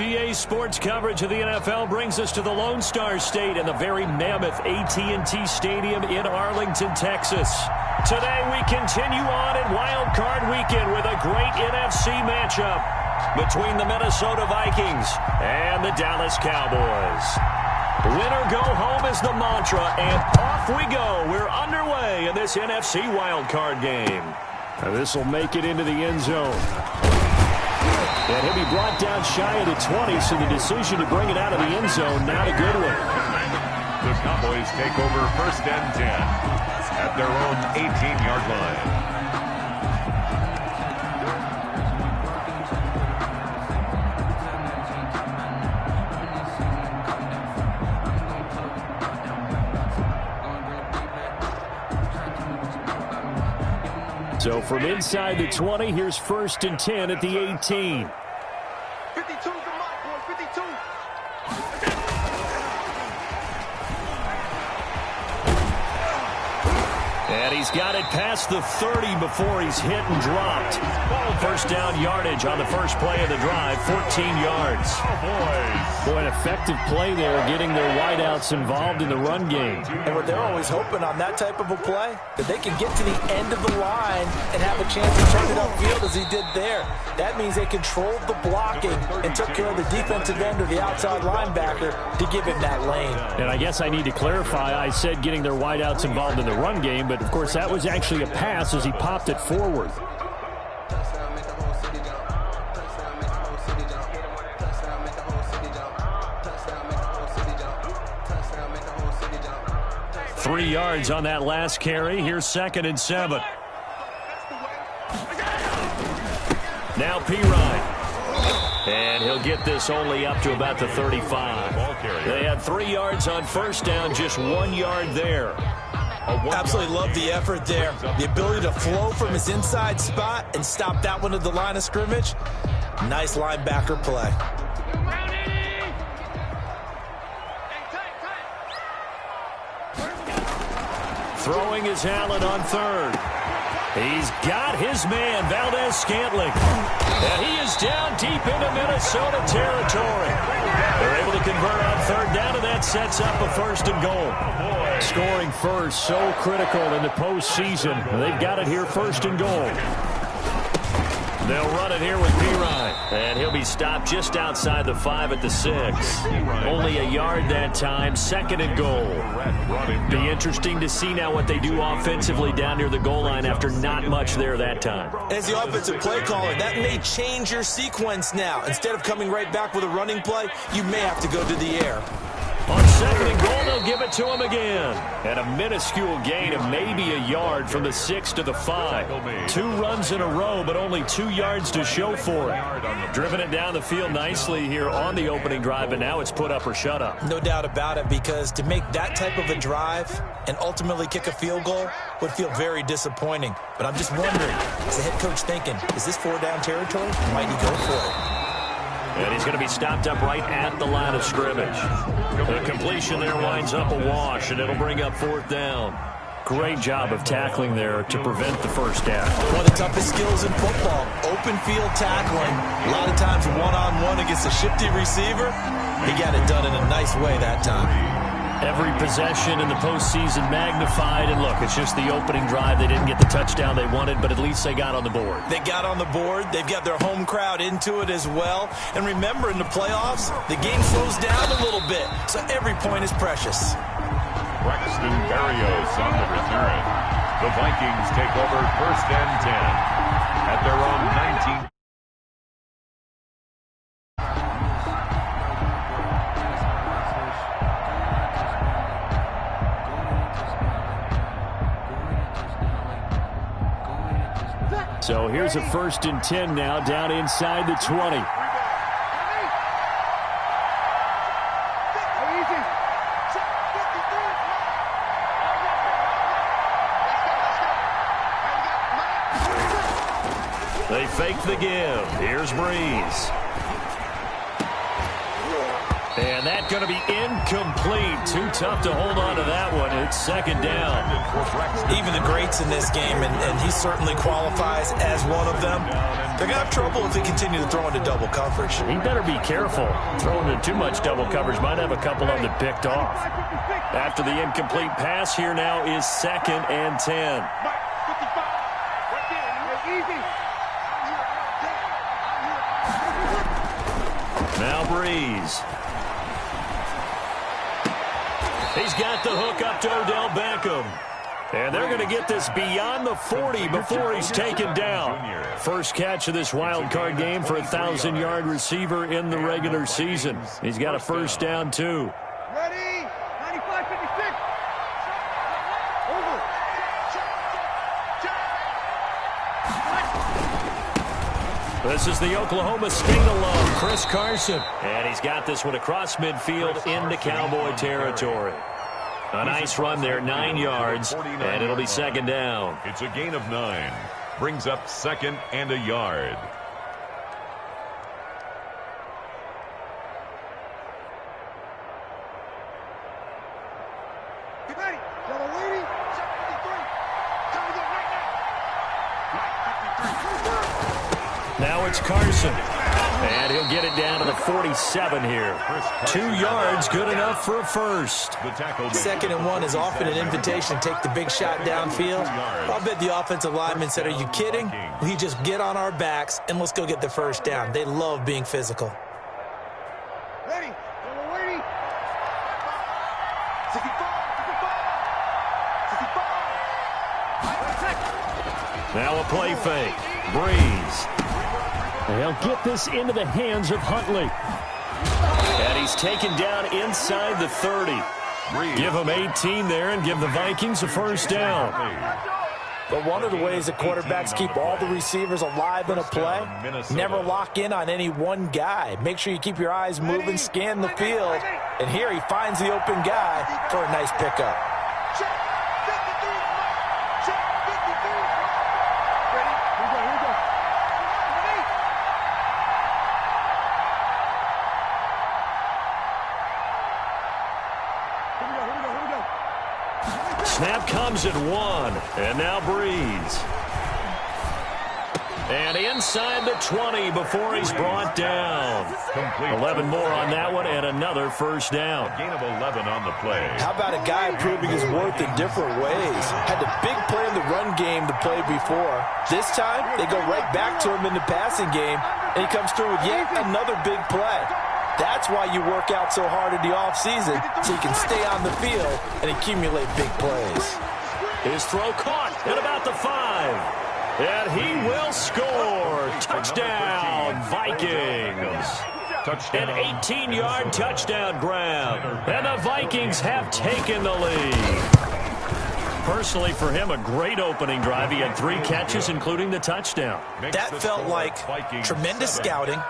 EA Sports coverage of the NFL brings us to the Lone Star State and the very mammoth AT&T Stadium in Arlington, Texas. Today we continue on in Wild Card Weekend with a great NFC matchup between the Minnesota Vikings and the Dallas Cowboys. Win or go home is the mantra, and off we go. We're underway in this NFC Wild Card game. This will make it into the end zone. And he'll be brought down shy of the 20, so the decision to bring it out of the end zone, not a good one. The Cowboys take over 1st and 10 at their own 18-yard line. So from inside the 20, here's 1st and 10 at the 18. 52's the mark, boy, 52. And he's got it past the 30 before he's hit and dropped. First down yardage on the first play of the drive, 14 yards. Boy, an effective play there, getting their wideouts involved in the run game. And what they're always hoping on that type of a play, that they can get to the end of the line and have a chance to turn it upfield as he did there. That means they controlled the blocking and took care of the defensive end or the outside linebacker to give him that lane. And I guess I need to clarify, I said getting their wideouts involved in the run game, but of course that was actually a pass as he popped it forward. Three yards on that last carry. Here's 2nd and 7. Now P-Ryan. And he'll get this only up to about the 35. They had 3 yards on first down, just 1 yard there. Absolutely love the effort there. The ability to flow from his inside spot and stop that one at the line of scrimmage. Nice linebacker play. Throwing is Allen on 3rd. He's got his man, Valdez-Scantling. And he is down deep into Minnesota territory. They're able to convert on 3rd down, and that sets up a 1st and goal. Scoring first, so critical in the postseason. They've got it here, 1st and goal. They'll run it here with P-Ryan. And he'll be stopped just outside the 5 at the 6. Only a yard that time, 2nd and goal. Be interesting to see now what they do offensively down near the goal line after not much there that time. As the offensive play caller, that may change your sequence now. Instead of coming right back with a running play, you may have to go to the air. On 2nd and goal, they'll give it to him again. And a minuscule gain of maybe a yard from the 6 to the 5. 2 runs in a row, but only 2 yards to show for it. Driven it down the field nicely here on the opening drive, and now it's put up or shut up. No doubt about it, because to make that type of a drive and ultimately kick a field goal would feel very disappointing. But I'm just wondering, is the head coach thinking, is this 4-down territory? Might he go for it? And he's going to be stopped up right at the line of scrimmage. The completion there winds up a wash, and it'll bring up 4th down. Great job of tackling there to prevent the 1st down. One of the toughest skills in football, open field tackling. A lot of times one-on-one against a shifty receiver. He got it done in a nice way that time. Every possession in the postseason magnified, and look, it's just the opening drive. They didn't get the touchdown they wanted, but at least they got on the board. They got on the board. They've got their home crowd into it as well. And remember, in the playoffs, the game slows down a little bit, so every point is precious. Braxton Berrios on the return. The Vikings take over 1st and 10 at their own 19. So here's a 1st and 10 now, down inside the 20. They fake the give. Here's Breeze. And that's going to be incomplete. Too tough to hold on to that one. It's 2nd down. Even the greats in this game, and he certainly qualifies as one of them, They're going to have trouble if they continue to throw into double coverage. He better be careful. Throwing into too much double coverage might have a couple of them picked off. After the incomplete pass, here now is 2nd and 10. Now Breeze. He's got the hook up to Odell Beckham. And they're going to get this beyond the 40 before he's taken down. First catch of this wild card game for a 1,000-yard receiver in the regular season. He's got a first down, too. Ready? 95-56. Over. This is the Oklahoma State alum, Chris Carson. And he's got this one across midfield into Cowboy territory. A nice run there, 9 yards, and it'll be 2nd down. It's a gain of 9. Brings up 2nd and a yard. Get ready. Yellow lady. Check 53. Time to get right now. Now it's Carson. And he'll get it down to the 47 here. 2 yards, good enough for a first. 2nd and 1 is often an invitation to take the big shot downfield. I'll bet the offensive lineman said, are you kidding? We just get on our backs and let's go get the first down. They love being physical. Ready. Yellow lady. 65. 65. Now a play fake. Breeze. They'll get this into the hands of Huntley. And he's taken down inside the 30. Give him 18 there and give the Vikings a first down. But one of the ways that quarterbacks keep all the receivers alive in a play, never lock in on any one guy. Make sure you keep your eyes moving, scan the field. And here he finds the open guy for a nice pickup. Check. 53. Check 53. Ready? Here we go. Ready? Here we go. Snap comes at 1. And now Breeze. And inside the 20 before he's brought down. 11 more on that one and another first down. Gain of 11 on the play. How about a guy proving his worth in different ways? Had the big play in the run game to play before. This time, they go right back to him in the passing game, and he comes through with yet another big play. That's why you work out so hard in the offseason, so you can stay on the field and accumulate big plays. His throw caught at about the 5. And he will score. Touchdown, Vikings. An 18-yard touchdown grab. And the Vikings have taken the lead. Personally, for him, a great opening drive. He had 3 catches, including the touchdown. That felt like tremendous scouting,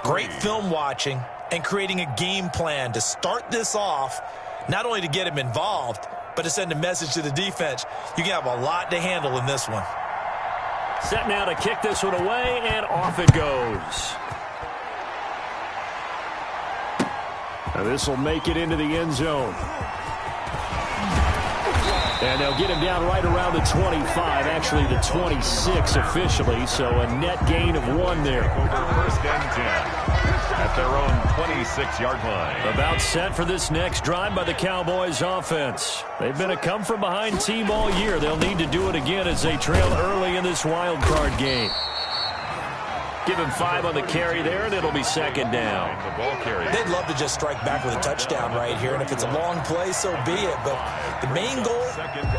great film watching, and creating a game plan to start this off, not only to get him involved, but to send a message to the defense. You can have a lot to handle in this one. Set now to kick this one away, and off it goes. Now this will make it into the end zone. And they'll get him down right around the 25, actually the 26 officially, so a net gain of 1 there. First and 10 at their own 26-yard line. About set for this next drive by the Cowboys offense. They've been a come-from-behind team all year. They'll need to do it again as they trail early in this wild card game. Give him 5 on the carry there, and it'll be 2nd down. The ball carry. They'd love to just strike back with a touchdown right here, and if it's a long play, so be it. But the main goal,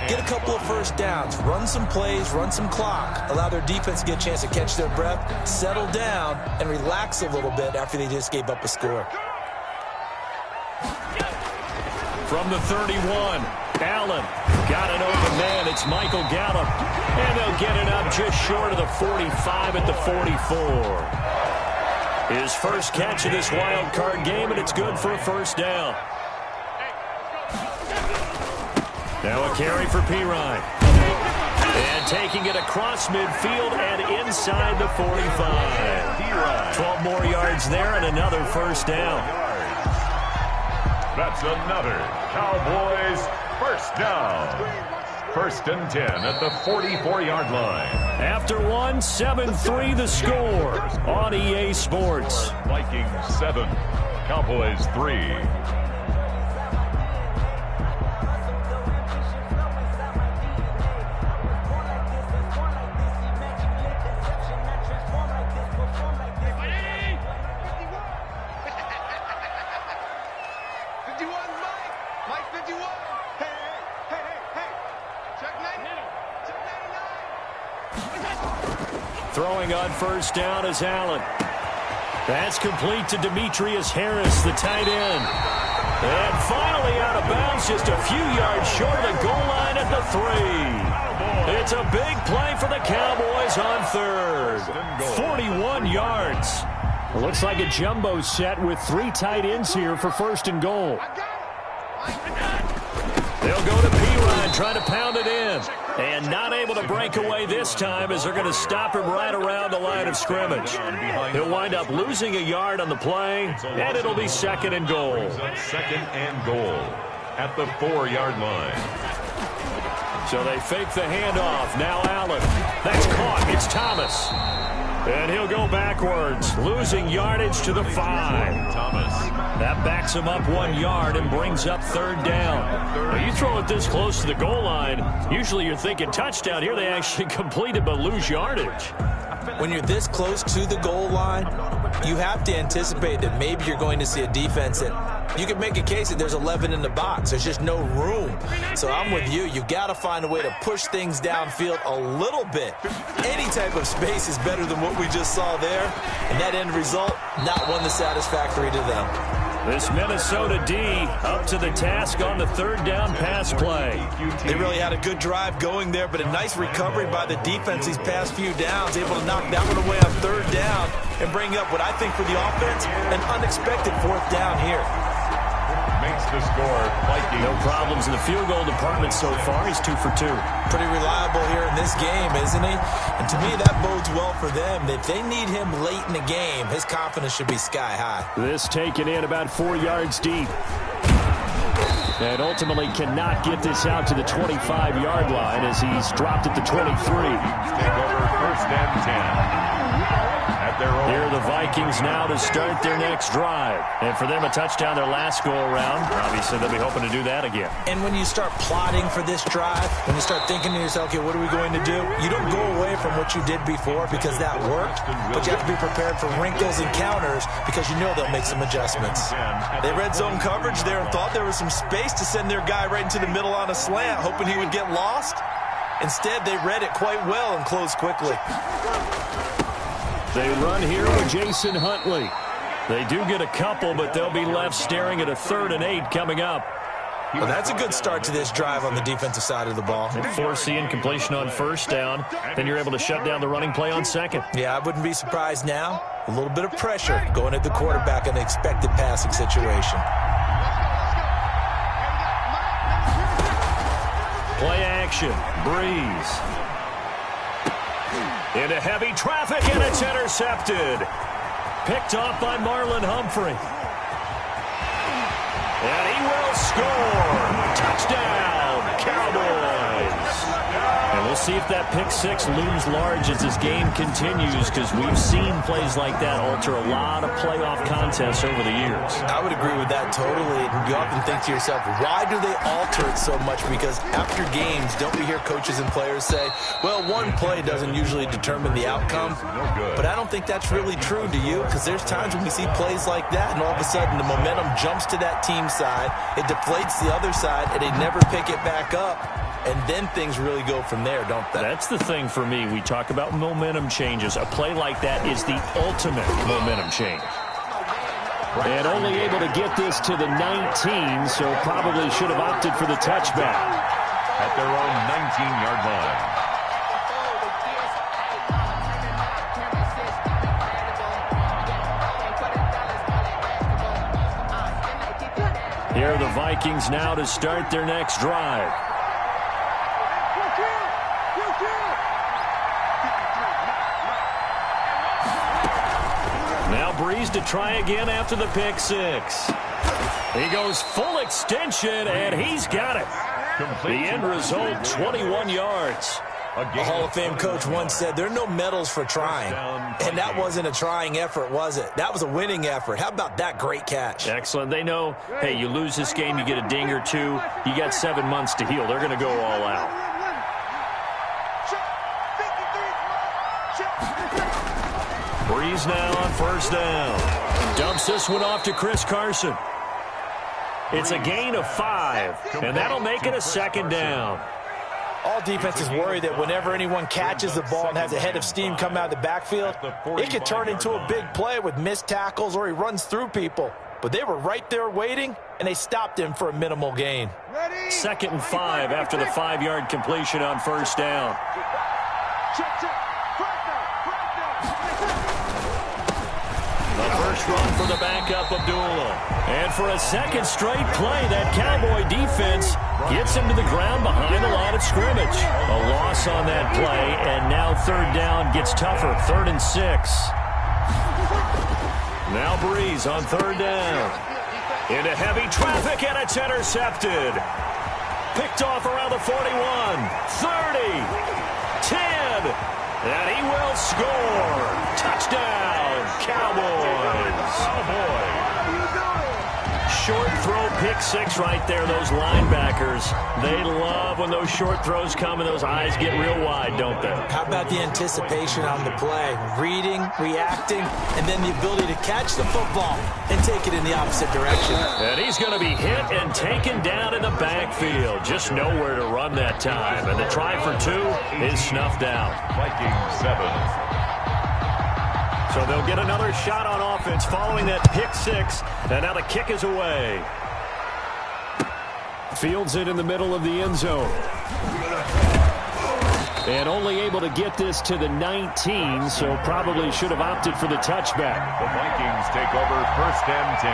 get a couple of first downs, run some plays, run some clock, allow their defense to get a chance to catch their breath, settle down, and relax a little bit after they just gave up a score. From the 31, Allen got an open man. It's Michael Gallup. And they'll get it up just short of the 45 at the 44. His first catch of this wild card game, and it's good for a first down. Now a carry for Pirine. And taking it across midfield and inside the 45. 12 more yards there and another first down. That's another Cowboys first down. First and 10 at the 44-yard line. After one, 7-3 the score on EA Sports. Vikings 7, Cowboys 3. Throwing on first down is Allen. That's complete to Demetrius Harris, the tight end. And finally out of bounds, just a few yards short of the goal line at the 3. It's a big play for the Cowboys on third. 41 yards. It looks like a jumbo set with 3 tight ends here for first and goal. They'll go to P-Ryan, trying to pound it in. And not able to break away this time as they're going to stop him right around the line of scrimmage. He'll wind up losing a yard on the play, and it'll be second and goal. Second and goal at the 4-yard line. So they fake the handoff. Now Allen. That's caught. It's Thomas. And he'll go backwards, losing yardage to the 5. Thomas. That backs him up 1 yard and brings up third down. Now you throw it this close to the goal line, usually you're thinking touchdown. Here they actually complete it but lose yardage. When you're this close to the goal line, you have to anticipate that maybe you're going to see a defense that you can make a case that there's 11 in the box. There's just no room. So I'm with you. You've got to find a way to push things downfield a little bit. Any type of space is better than what we just saw there. And that end result, not one that's satisfactory to them. This Minnesota D up to the task on the third down pass play. They really had a good drive going there, but a nice recovery by the defense these past few downs, able to knock that one away on third down and bring up what I think for the offense, an unexpected fourth down here. Makes the score Vikings. No problems in the field goal department so far. He's 2 for 2. Pretty reliable here in this game, isn't he? And to me, that bodes well for them. If they need him late in the game, his confidence should be sky high. This taken in about 4 yards deep. And ultimately cannot get this out to the 25-yard line as he's dropped at the 23. Take over first and 10. Here are the Vikings now to start their next drive. And for them, a touchdown their last go-around. Obviously, they'll be hoping to do that again. And when you start plotting for this drive, when you start thinking to yourself, okay, what are we going to do? You don't go away from what you did before because that worked, but you have to be prepared for wrinkles and counters because you know they'll make some adjustments. They red zone coverage there and thought there was some space to send their guy right into the middle on a slant, hoping he would get lost. Instead, they read it quite well and closed quickly. They run here with Jason Huntley. They do get a couple, but they'll be left staring at a 3rd and 8 coming up. Well, that's a good start to this drive on the defensive side of the ball. And force the incompletion on first down. Then you're able to shut down the running play on second. Yeah, I wouldn't be surprised now. A little bit of pressure going at the quarterback in the expected passing situation. Play action. Breeze. Into heavy traffic, and it's intercepted. Picked off by Marlon Humphrey. And he will score. Touchdown, Cowboys. And we'll see if that pick 6 looms large as this game continues, because we've seen plays like that alter a lot of playoff contests over the years. I would agree with that totally. And you often think to yourself, why do they alter it so much? Because after games, don't we hear coaches and players say, well, one play doesn't usually determine the outcome. But I don't think that's really true, do you? Because there's times when we see plays like that, and all of a sudden the momentum jumps to that team side, it deflates the other side, and they never pick it back up. And then things really go from there, don't they? That's the thing for me. We talk about momentum changes. A play like that is the ultimate momentum change. And only able to get this to the 19, so probably should have opted for the touchback. At their own 19-yard line. Here are the Vikings now to start their next drive. Now Breeze to try again after the pick 6. He goes full extension, and he's got it. The end result, 21 yards. A Hall of Fame coach once said, there are no medals for trying. And that wasn't a trying effort, was it? That was a winning effort. How about that great catch? Excellent. They know, hey, you lose this game, you get a ding or two. You got 7 months to heal. They're going to go all out. Breeze now on first down. Dumps this one off to Chris Carson. It's a gain of 5, and that'll make it a second down. All defenses worry that whenever anyone catches the ball and has a head of steam come out of the backfield, it could turn into a big play with missed tackles or he runs through people. But they were right there waiting, and they stopped him for a minimal gain. 2nd and 5 after the 5-yard completion on first down. The first run for the backup, Abdullah. And for a second straight play, that Cowboy defense gets him to the ground behind the line of scrimmage. A loss on that play, and now 3rd down gets tougher, 3rd and 6. Now Breeze on 3rd down. Into heavy traffic, and it's intercepted. Picked off around the 41, 30, 10, and he will score. Touchdown, Cowboys. Short throw, pick 6 right there, those linebackers. They love when those short throws come and those eyes get real wide, don't they? How about the anticipation on the play? Reading, reacting, and then the ability to catch the football and take it in the opposite direction. And he's going to be hit and taken down in the backfield. Just nowhere to run that time. And the try for 2 is snuffed out. Vikings 7. So they'll get another shot on offense following that pick 6. And now the kick is away. Fields it in the middle of the end zone. And only able to get this to the 19, so probably should have opted for the touchback. The Vikings take over 1st and 10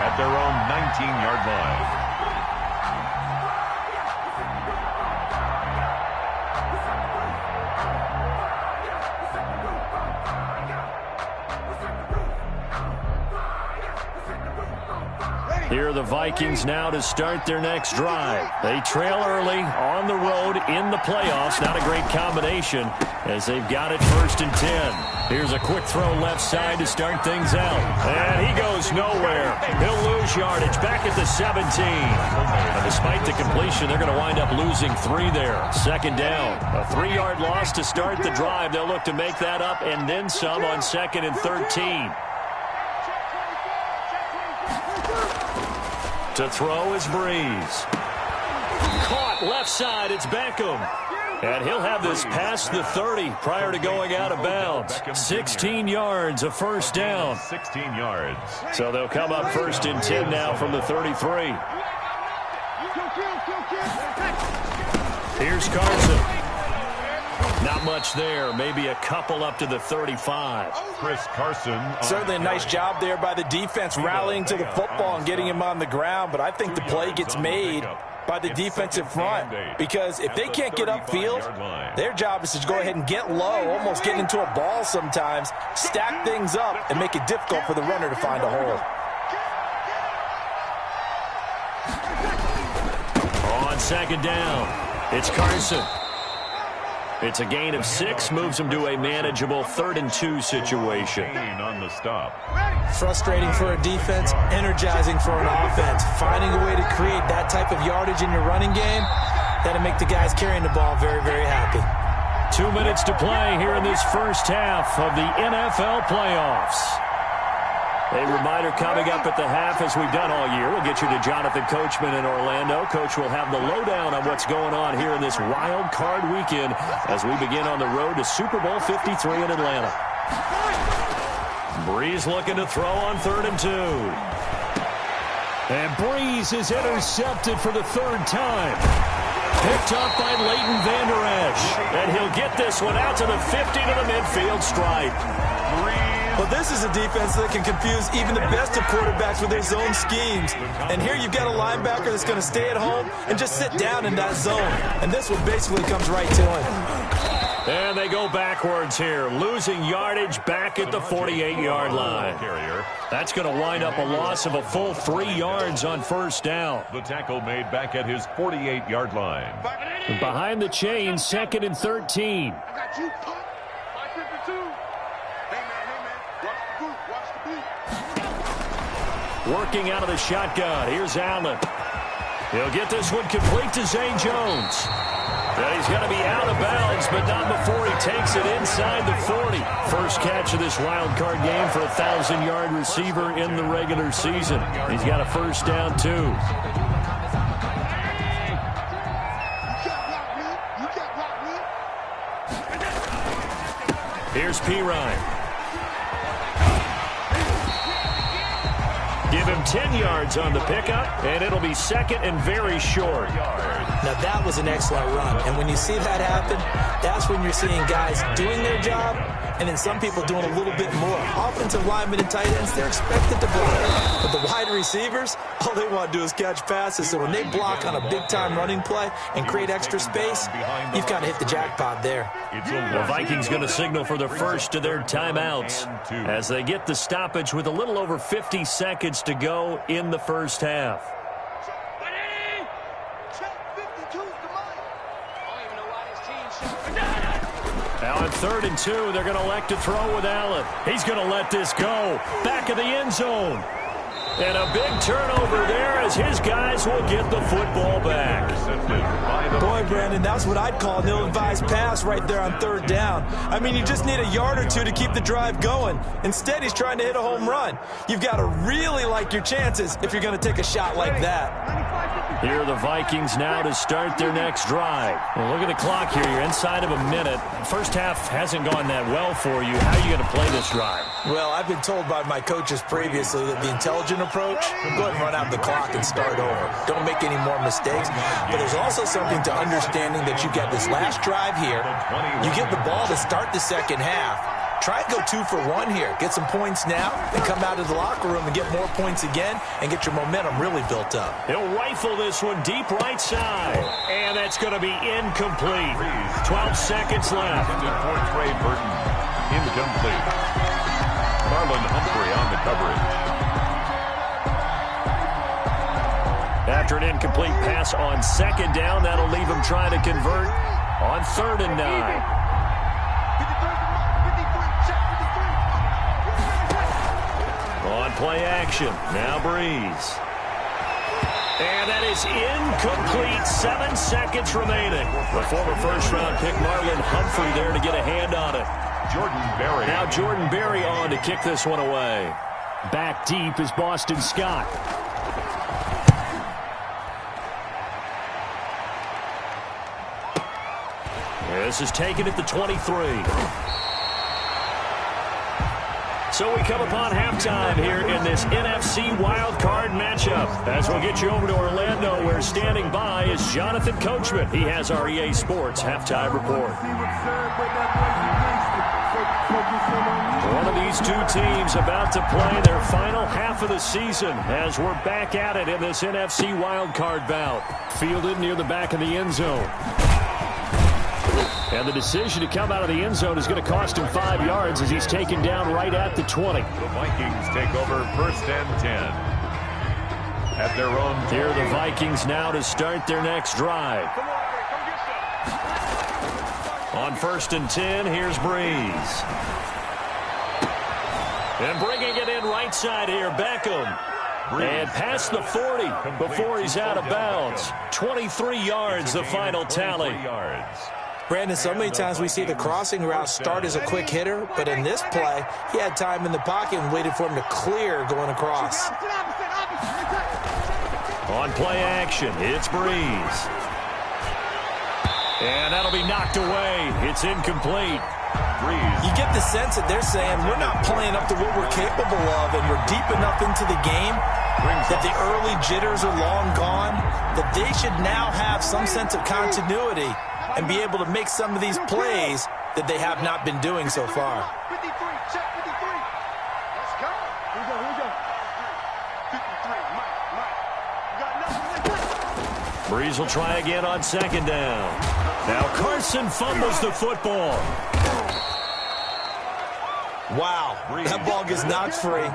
at their own 19-yard line. Here are the Vikings now to start their next drive. They trail early on the road in the playoffs. Not a great combination as they've got it 1st and 10. Here's a quick throw left side to start things out. And he goes nowhere. He'll lose yardage back at the 17. And despite the completion, they're going to wind up losing 3 there. 2nd down. A 3-yard loss to start the drive. They'll look to make that up and then some on 2nd and 13. To throw is Breeze. Caught left side, it's Beckham. And he'll have this past the 30 prior to going out of bounds. 16 yards, a 1st down. 16 yards. So they'll come up 1st and 10 now from the 33. Here's Carson. Not much there. Maybe a couple up to the 35. Chris Carson. Certainly a nice job there by the defense rallying to the football and getting him on the ground, but I think the play gets made by the defensive front because if they can't get upfield, their job is to go ahead and get low, almost get into a ball sometimes, stack things up, and make it difficult for the runner to find a hole. On 2nd down, it's Carson. It's a gain of 6, moves him to a manageable 3rd and 2 situation. On the stop. Frustrating for a defense, energizing for an offense. Finding a way to create that type of yardage in your running game, that'll make the guys carrying the ball very, very happy. 2 minutes to play here in this first half of the NFL playoffs. A reminder coming up at the half, as we've done all year. We'll get you to Jonathan Coachman in Orlando. Coach will have the lowdown on what's going on here in this wild card weekend as we begin on the road to Super Bowl 53 in Atlanta. Breeze looking to throw on 3rd and 2. And Breeze is intercepted for the 3rd time. Picked up by Leighton Vander Esch. And he'll get this one out to the 50 to the midfield stripe. Well, this is a defense that can confuse even the best of quarterbacks with their zone schemes. And here you've got a linebacker that's going to stay at home and just sit down in that zone. And this one basically comes right to him. And they go backwards here, losing yardage back at the 48-yard line. That's going to wind up a loss of a full 3 yards on first down. The tackle made back at his 48-yard line. Behind the chain, 2nd and 13. I got you. 552. Hey, man. Watch the boot. Working out of the shotgun. Here's Allen. He'll get this one complete to Zane Jones. And he's going to be out of bounds, but not before he takes it inside the 40. First catch of this wild card game for a 1,000-yard receiver in the regular season. He's got a first down, too. Here's Pirine. Give him 10 yards on the pickup, and it'll be 2nd and very short. Now, that was an excellent run. And when you see that happen, that's when you're seeing guys doing their job and then some people doing a little bit more. Offensive linemen and tight ends, they're expected to block. But the wide receivers, all they want to do is catch passes. So when they block on a big-time running play and create extra space, you've got to hit the jackpot there. The Vikings going to signal for the first of their timeouts as they get the stoppage with a little over 50 seconds to go in the first half. Now on 3rd and 2, they're going to elect to throw with Allen. He's going to let this go. Back of the end zone. And a big turnover there as his guys will get the football back. Boy, Brandon, that's what I'd call an ill-advised pass right there on 3rd down. I mean, you just need a yard or two to keep the drive going. Instead, he's trying to hit a home run. You've got to really like your chances if you're going to take a shot like that. Here are the Vikings now to start their next drive. Well, look at the clock here. You're inside of a minute. First half hasn't gone that well for you. How are you going to play this drive? Well, I've been told by my coaches previously that the intelligent approach, go ahead and run out the clock and start over. Don't make any more mistakes. But there's also something to understanding that you get this last drive here. You get the ball to start the second half. Try and go 2 for 1 here. Get some points now and come out of the locker room and get more points again and get your momentum really built up. He'll rifle this one deep right side. And that's going to be incomplete. 12 seconds left. For Trey Burton. Incomplete. Marlon Humphrey on the coverage. After an incomplete pass on 2nd down, that'll leave him trying to convert on 3rd and 9. On play action, now Breeze. And that is incomplete, 7 seconds remaining. The former first-round pick Marlon Humphrey there to get a hand on it. Jordan Berry. Now Jordan Berry on to kick this one away. Back deep is Boston Scott. This is taken at the 23. So we come upon halftime here in this NFC wildcard matchup. As we'll get you over to Orlando, where standing by is Jonathan Coachman. He has our EA Sports halftime report. One of these two teams about to play their final half of the season as we're back at it in this NFC wildcard bout. Fielded near the back of the end zone. And the decision to come out of the end zone is going to cost him 5 yards as he's taken down right at the 20. The Vikings take over 1st and 10. At their own. Here are the Vikings now to start their next drive. On 1st and 10, here's Breeze. And bringing it in right side here, Beckham. And past the 40 before he's out of bounds. 23 yards, the final tally. Brandon, so many times we see the crossing route start as a quick hitter, but in this play, he had time in the pocket and waited for him to clear going across. On play action, it's Breeze. And that'll be knocked away. It's incomplete. Breeze. You get the sense that they're saying we're not playing up to what we're capable of and we're deep enough into the game that the early jitters are long gone, that they should now have some sense of continuity and be able to make some of these plays that they have not been doing so far. 53, check 53. Let's go. Here we go. 53, Mike. Breeze will try again on second down. Now Carson fumbles the football. Wow, that ball gets knocked free,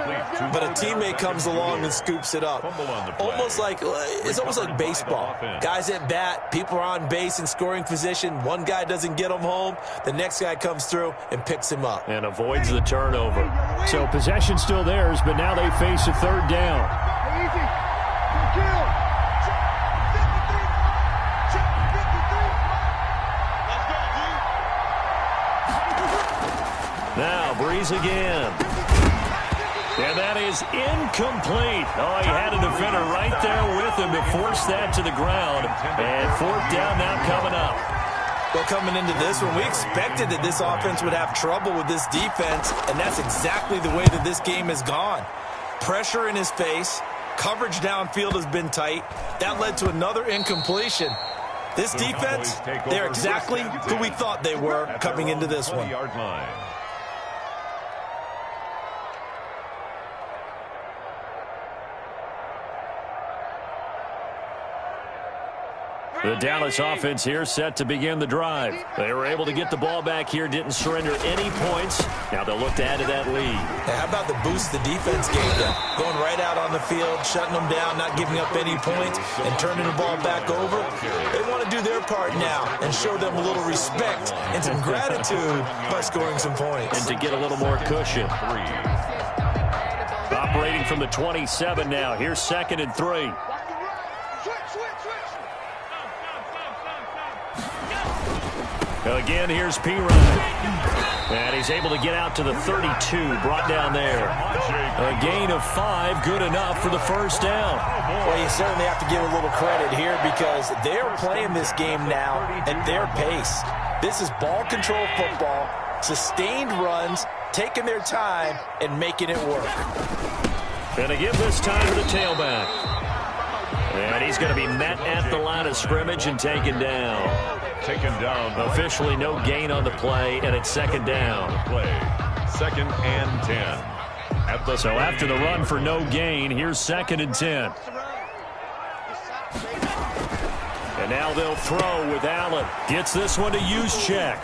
but a teammate comes along and scoops it up. It's almost like baseball. Guys at bat, people are on base in scoring position. One guy doesn't get him home. The next guy comes through and picks him up. And avoids the turnover. So possession still theirs, but now they face a third down. Now Breeze again. And that is incomplete. Oh, he had a defender right there with him to force that to the ground. And fourth down now coming up. Well, coming into this one, we expected that this offense would have trouble with this defense, and that's exactly the way that this game has gone. Pressure in his face. Coverage downfield has been tight. That led to another incompletion. This defense, they're exactly who we thought they were coming into this one. The Dallas offense here set to begin the drive. They were able to get the ball back here, didn't surrender any points. Now they'll look to add to that lead. Hey, how about the boost the defense gave them? Going right out on the field, shutting them down, not giving up any points, and turning the ball back over. They want to do their part now and show them a little respect and some gratitude by scoring some points. And to get a little more cushion. Operating from the 27 now. Here's 2nd and 3. Again, here's P-Ryan. And he's able to get out to the 32, brought down there. A gain of 5, good enough for the first down. Well, you certainly have to give a little credit here because they're playing this game now at their pace. This is ball control football, sustained runs, taking their time, and making it work. Gonna give this time to the tailback. And he's going to be met at the line of scrimmage and taken down. Officially no gain on the play, and it's 2nd down. 2nd and 10. So after the run for no gain, here's 2nd and 10. And now they'll throw with Allen. Gets this one to Juszczyk.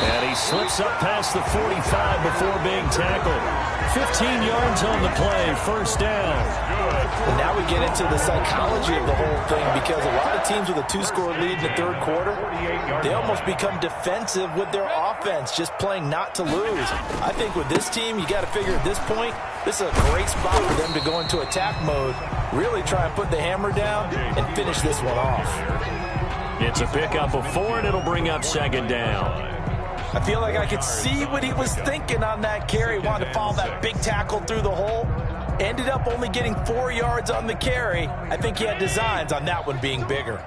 And he slips up past the 45 before being tackled. 15 yards on the play, first down. And now we get into the psychology of the whole thing because a lot of teams with a 2-score lead in the third quarter, they almost become defensive with their offense, just playing not to lose. I think with this team, you got to figure at this point, this is a great spot for them to go into attack mode, really try and put the hammer down and finish this one off. It's a pickup of 4, and it'll bring up 2nd down. I feel like I could see what he was thinking on that carry. Wanted to follow that big tackle through the hole. Ended up only getting 4 yards on the carry. I think he had designs on that one being bigger.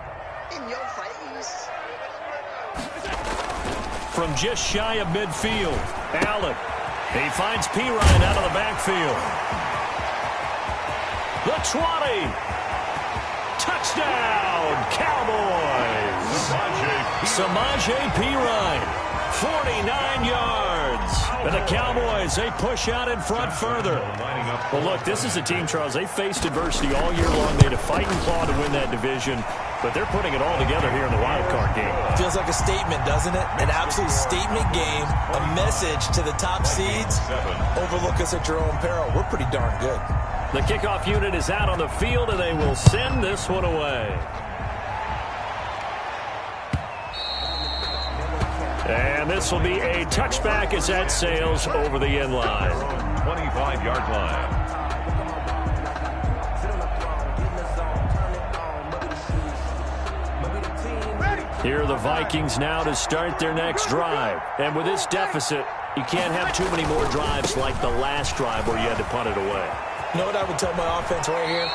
From just shy of midfield, Allen. He finds P-Ryan out of the backfield. The 20. Touchdown, Cowboys. Samaje P-Ryan. 49 yards. And the Cowboys, they push out in front further. Well, look, this is a team, Charles, they faced adversity all year long. They had to fight and claw to win that division, but they're putting it all together here in the wild card game. Feels like a statement, doesn't it? An absolute statement game, a message to the top seeds. Overlook us at your own peril. We're pretty darn good. The kickoff unit is out on the field, and they will send this one away. And this will be a touchback as that sails over the end line. 25-yard line. Here are the Vikings now to start their next drive. And with this deficit, you can't have too many more drives like the last drive where you had to punt it away. You know what I would tell my offense right here?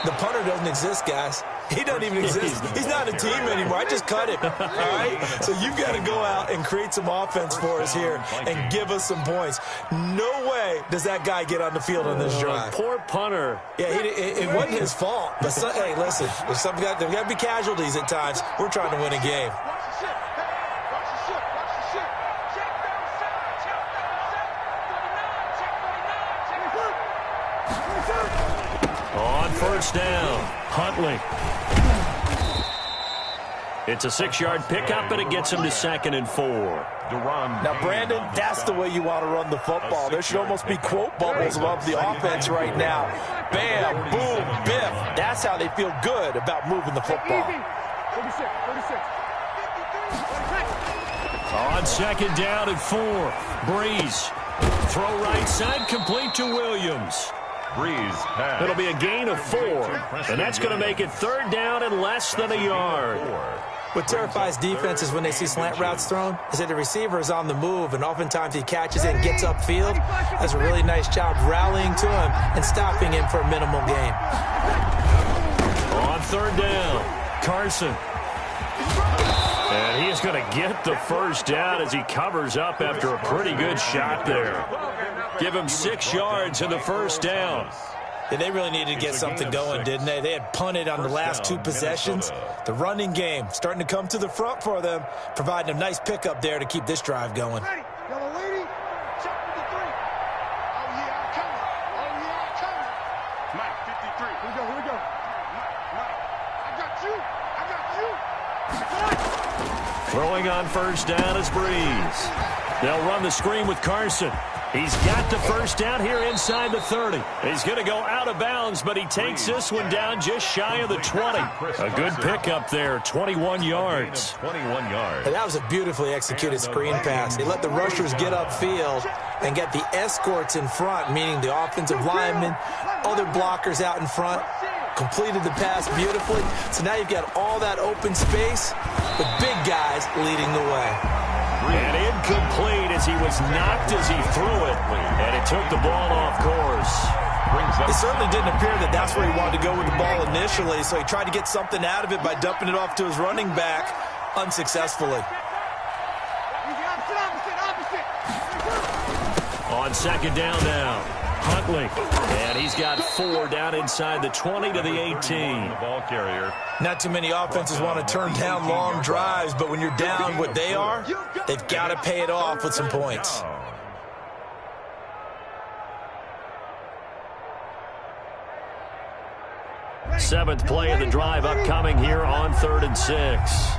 The punter doesn't exist, guys. He doesn't even exist. He's not a team anymore. I just cut him. All right? So you've got to go out and create some offense for us here and give us some points. No way does that guy get on the field on this drive. Poor punter. Yeah, it wasn't his fault. But hey, listen, there's got to be casualties at times. We're trying to win a game. on first down. Huntley. It's a 6-yard pickup, and it gets him to 2nd and 4. Now, Brandon, that's the way you want to run the football. There should almost be quote bubbles above the offense right now. Bam, boom, biff. That's how they feel good about moving the football. 36. On 2nd down and 4. Breeze. Throw right side, complete to Williams. Breeze pass. It'll be a gain of 4, and that's going to make it 3rd down and less than a yard. What terrifies defenses when they see slant routes thrown is that the receiver is on the move, and oftentimes he catches it and gets upfield. Does a really nice job rallying to him and stopping him for a minimal gain. On 3rd down, Carson. And he is going to get the first down as he covers up after a pretty good shot there. Give him 6 yards in the first down. Yeah, they really needed to get something going, didn't they? They had punted on the last 2 possessions. The running game starting to come to the front for them, providing a nice pickup there to keep this drive going. Yellow lady, check 53. Oh, yeah, I'm coming. Mike, 53. Here we go. Mike, I got you. Throwing on first down is Breeze. They'll run the screen with Carson. He's got the first down here inside the 30. He's going to go out of bounds, but he takes this one down just shy of the 20. A good pickup there, 21 yards. 21 yards. And that was a beautifully executed screen pass. They let the rushers get upfield and get the escorts in front, meaning the offensive linemen, other blockers out in front. Completed the pass beautifully. So now you've got all that open space with big guys leading the way. And incomplete as he was knocked as he threw it. And it took the ball off course. It certainly didn't appear that that's where he wanted to go with the ball initially, so he tried to get something out of it by dumping it off to his running back unsuccessfully. On 2nd down now, Huntley. And he's got 4 down inside the 20 to the 18. Ball carrier. Not too many offenses want to turn down long drives, but when you're down what they are, they've got to pay it off with some points. Seventh play of the drive upcoming here on 3rd and 6.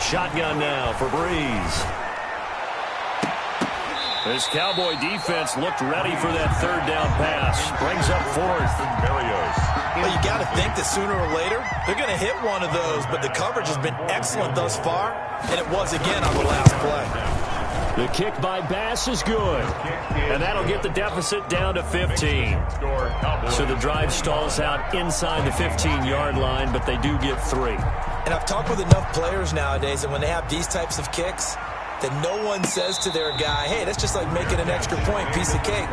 Shotgun now for Breeze. This Cowboy defense looked ready for that 3rd down pass. Brings up 4th. Well, you got to think that sooner or later they're going to hit one of those, but the coverage has been excellent thus far, and it was again on the last play. The kick by Bass is good, and that'll get the deficit down to 15. So the drive stalls out inside the 15-yard line, but they do get 3. And I've talked with enough players nowadays, and when they have these types of kicks, that no one says to their guy, hey, that's just like making an extra point, piece of cake.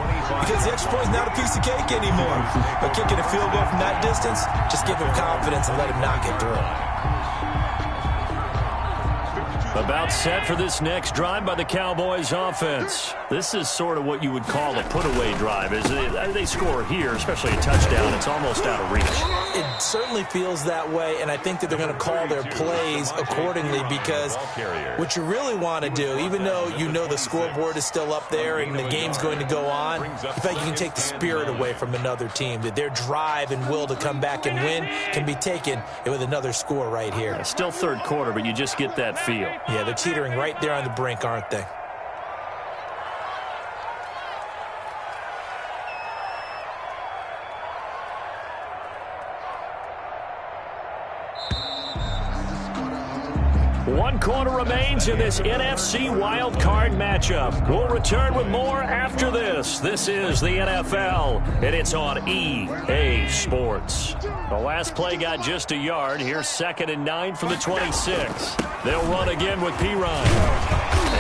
Because the extra point is not a piece of cake anymore. But kicking a field goal from that distance, just give him confidence and let him knock it through. About set for this next drive by the Cowboys offense. This is sort of what you would call a put-away drive. As they score here, especially a touchdown, it's almost out of reach. It certainly feels that way, and I think that they're going to call their plays accordingly, because what you really want to do, even though you know the scoreboard is still up there and the game's going to go on, in fact, you can take the spirit away from another team, that their drive and will to come back and win can be taken with another score right here. Yeah, still 3rd quarter, but you just get that feel. Yeah, they're teetering right there on the brink, aren't they? One quarter remains in this NFC Wild Card matchup. We'll return with more after this. This is the NFL, and it's on EA Sports. The last play got just a yard. Here's 2nd and 9 from the 26. They'll run again with Pirine.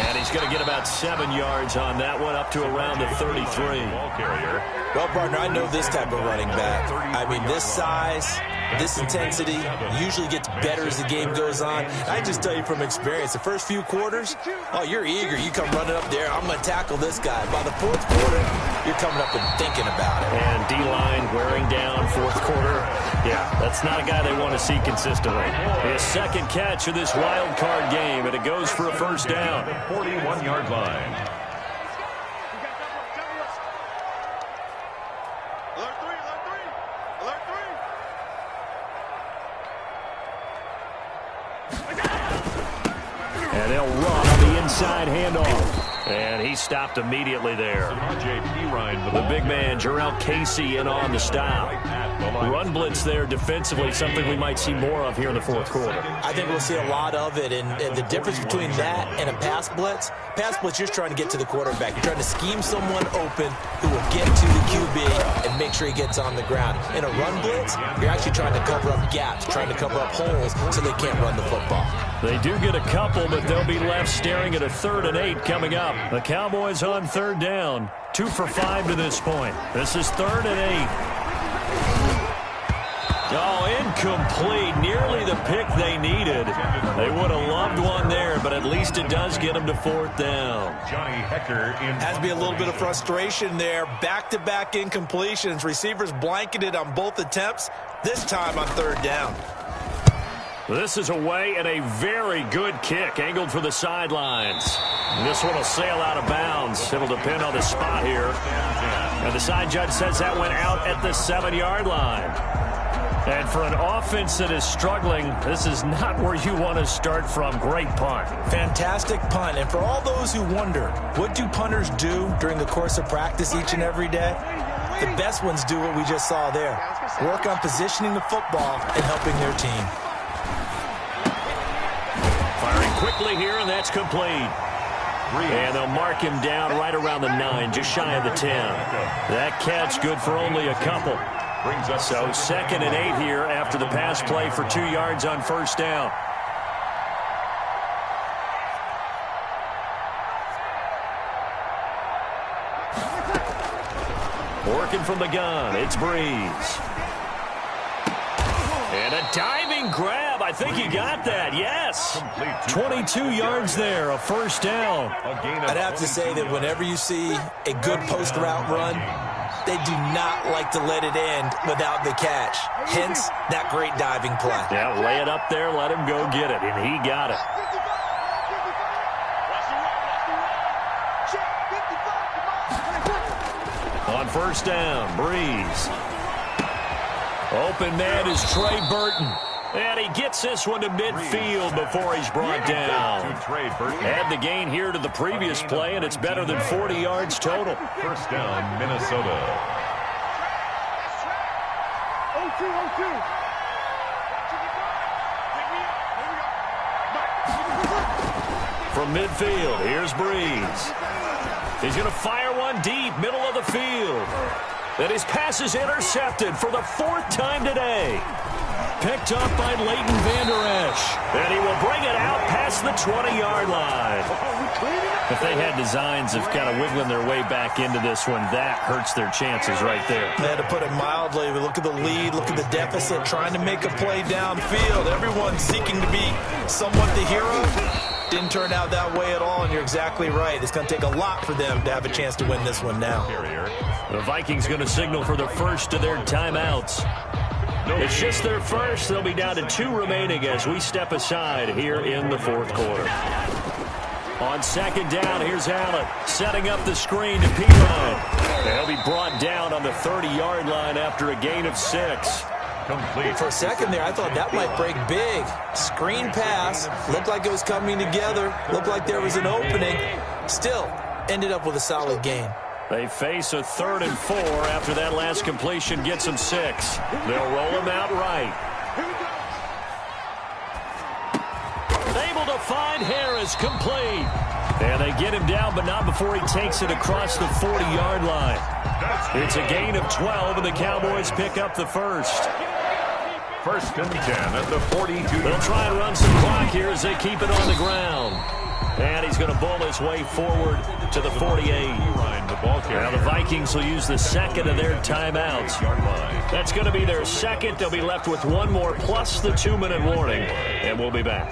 And he's going to get about 7 yards on that one, up to around the 33. Well, partner, I know this type of running back. I mean, this size, this intensity usually gets better as the game goes on. I just tell you from experience, the first few quarters, oh, you're eager. You come running up there, I'm going to tackle this guy. By the 4th quarter, you're coming up and thinking about it. And D-line wearing down 4th quarter. Yeah, Yeah, that's not a guy they want to see consistently. His second catch of this wild card game, and it goes for a first down. 41-yard line. And they'll run on the inside handoff. And he stopped immediately there. The big man, Jarrell Casey, in on the stop. Run blitz there defensively, something we might see more of here in the fourth quarter. I think we'll see a lot of it, and the difference between that and a pass blitz, you're just trying to get to the quarterback. You're trying to scheme someone open who will get to the QB and make sure he gets on the ground. In a run blitz, you're actually trying to cover up gaps, trying to cover up holes so they can't run the football. They do get a couple, but they'll be left staring at a 3rd and 8 coming up. The Cowboys on 3rd down, 2 for 5 to this point. This is 3rd and 8. Oh, incomplete. Nearly the pick they needed. They would have loved one there, but at least it does get them to 4th down. Johnny Hecker has to be a little bit of frustration there. Back-to-back incompletions. Receivers blanketed on both attempts, this time on 3rd down. This is away and a very good kick, angled for the sidelines. This one will sail out of bounds. It'll depend on the spot here. And the side judge says that went out at the 7-yard line. And for an offense that is struggling, this is not where you want to start from. Great punt. Fantastic punt. And for all those who wonder, what do punters do during the course of practice each and every day? The best ones do what we just saw there. Work on positioning the football and helping their team. Firing quickly here, and that's complete. And they'll mark him down right around the 9, just shy of the 10. That catch good for only a couple. So 2nd and 8 here after the pass play for 2 yards on 1st down. Working from the gun, it's Breeze. And a diving grab. I think he got that. Yes. 22 yards there, a 1st down. I'd have to say that whenever you see a good post route run, they do not like to let it end without the catch. Hence, that great diving play. Yeah, lay it up there, let him go get it, and he got it. On 1st down, Breeze. Open man is Trey Burton. And he gets this one to midfield before he's brought down. Add the gain here to the previous play, and it's better than 40 yards total. 1st down, Minnesota. From midfield, here's Breeze. He's going to fire one deep, middle of the field. And his pass is intercepted for the 4th time today. Picked up by Leighton Vander Esch. And he will bring it out past the 20-yard line. If they had designs of kind of wiggling their way back into this one, that hurts their chances right there. They had to put it mildly. We look at the lead, look at the deficit, trying to make a play downfield. Everyone seeking to be somewhat the hero. Didn't turn out that way at all, and you're exactly right. It's going to take a lot for them to have a chance to win this one now. The Vikings going to signal for the first of their timeouts. It's just their first. They'll be down to 2 remaining as we step aside here in the 4th quarter. On 2nd down, here's Allen setting up the screen to P-Line. They'll be brought down on the 30-yard line after a gain of 6. Complete. For a second there, I thought that might break big. Screen pass. Looked like it was coming together. Looked like there was an opening. Still, ended up with a solid gain. They face a 3rd and 4 after that last completion gets them 6. They'll roll him out right. Able to find Harris, complete. And they get him down, but not before he takes it across the 40-yard line. It's a gain of 12, and the Cowboys pick up the first. 1st and 10 at the 42. They'll try and run some clock here as they keep it on the ground. And he's going to bull his way forward to the 48. Now the Vikings will use the 2nd of their timeouts. That's going to be their 2nd. They'll be left with 1 more plus the 2-minute warning. And we'll be back.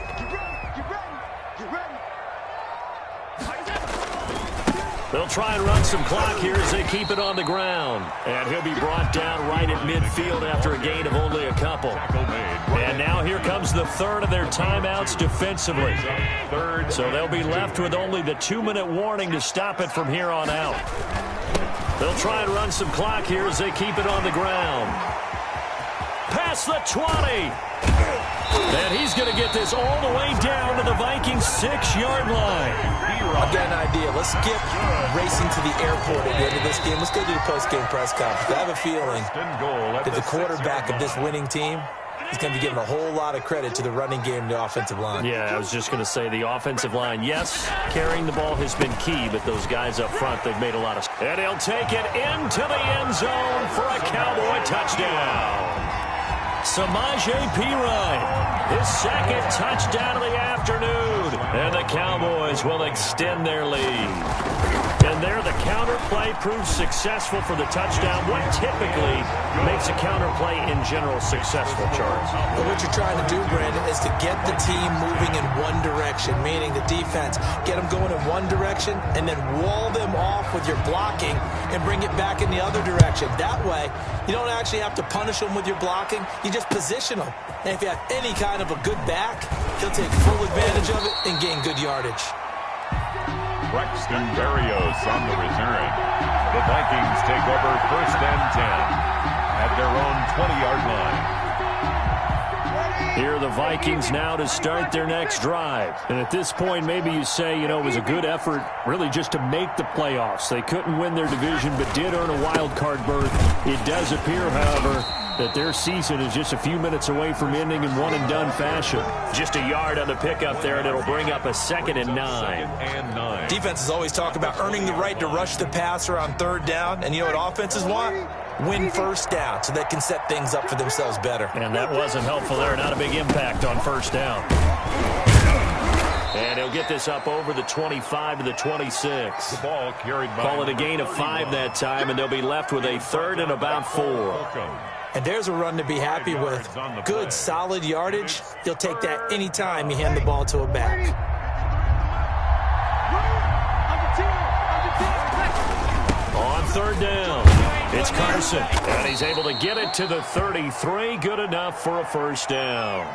They'll try and run some clock here as they keep it on the ground. And he'll be brought down right at midfield after a gain of only a couple. And now here comes the third of their timeouts defensively. So they'll be left with only the 2-minute warning to stop it from here on out. They'll try and run some clock here as they keep it on the ground. Past the 20. And he's going to get this all the way down to the Vikings' 6-yard line. I've got an idea. Let's skip racing to the airport at the end of this game. Let's go to the post-game press conference. I have a feeling that the quarterback of this winning team is going to be giving a whole lot of credit to the running game and the offensive line. Yeah, I was just going to say the offensive line, yes, carrying the ball has been key, but those guys up front, they've made a lot of... And he'll take it into the end zone for a Cowboy touchdown. Samaje Perine, his second touchdown of the afternoon. And the Cowboys will extend their lead. And there the counter play proves successful for the touchdown. What typically makes a counter play in general successful, Charles? Well, what you're trying to do, Brandon, is to get the team moving in one direction, meaning the defense, get them going in one direction and then wall them off with your blocking and bring it back in the other direction. That way, you don't actually have to punish them with your blocking. You just position them. And if you have any kind of a good back, he'll take full advantage of it and gain good yardage. Braxton Berrios on the return. The Vikings take over 1st and 10 at their own 20-yard line. Here are the Vikings now to start their next drive. And at this point, maybe you say, you know, it was a good effort really just to make the playoffs. They couldn't win their division but did earn a wild card berth. It does appear, however, that their season is just a few minutes away from ending in one-and-done fashion. Just a yard on the pickup there, and it'll bring up a 2nd and 9. Defenses always talk about earning the right to rush the passer on 3rd down, and you know what offenses want? Win 1st down so they can set things up for themselves better. And that wasn't helpful there. Not a big impact on 1st down. And he'll get this up over the 25 to the 26. The ball carried by. Call it a gain of 5 that time, and they'll be left with a 3rd and about 4. And there's a run to be happy with. Good, solid yardage. You'll take that any time you hand the ball to a back. On 3rd down, it's Carson. And he's able to get it to the 33. Good enough for a 1st down.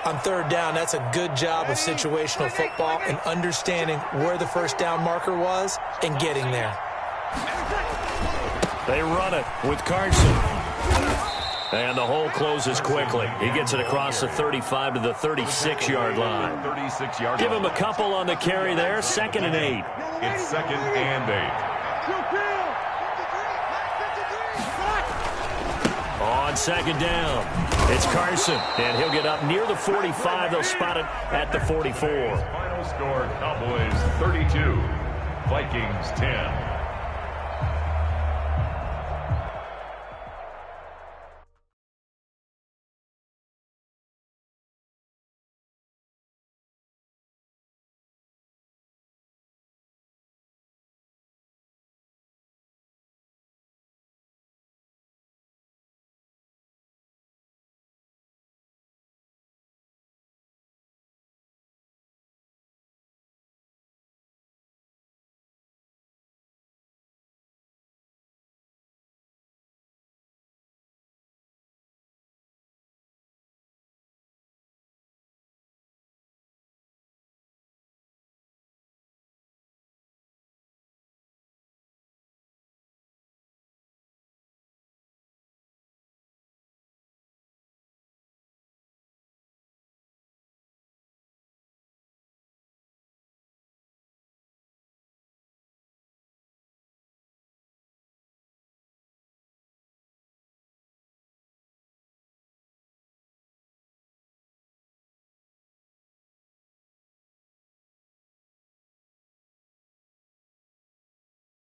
On 3rd down, that's a good job of situational football and understanding where the 1st down marker was and getting there. They run it with Carson. And the hole closes quickly. He gets it across the 35 to the 36-yard line. Give him a couple on the carry there. 2nd and 8. It's 2nd and 8. On 2nd down, it's Carson. And he'll get up near the 45. They'll spot it at the 44. Final score, Cowboys 32, Vikings 10.